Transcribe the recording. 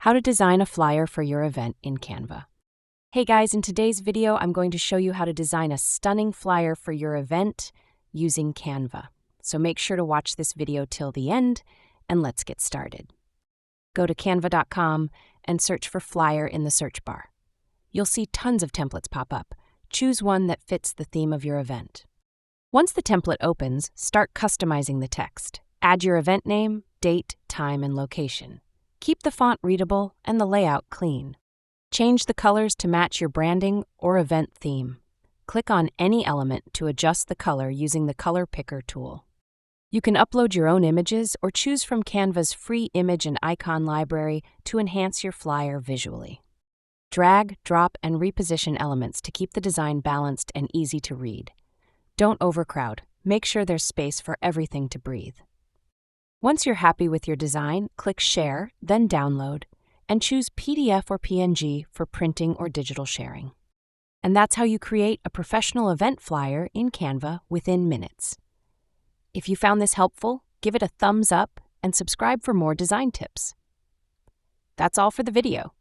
How to design a flyer for your event in Canva. Hey guys, in today's video, I'm going to show you how to design a stunning flyer for your event using Canva. So make sure to watch this video till the end, and let's get started. Go to canva.com and search for flyer in the search bar. You'll see tons of templates pop up. Choose one that fits the theme of your event. Once the template opens, start customizing the text. Add your event name, date, time, and location. Keep the font readable and the layout clean. Change the colors to match your branding or event theme. Click on any element to adjust the color using the Color Picker tool. You can upload your own images or choose from Canva's free image and icon library to enhance your flyer visually. Drag, drop, and reposition elements to keep the design balanced and easy to read. Don't overcrowd. Make sure there's space for everything to breathe. Once you're happy with your design, click Share, then Download, and choose PDF or PNG for printing or digital sharing. And that's how you create a professional event flyer in Canva within minutes. If you found this helpful, give it a thumbs up and subscribe for more design tips. That's all for the video.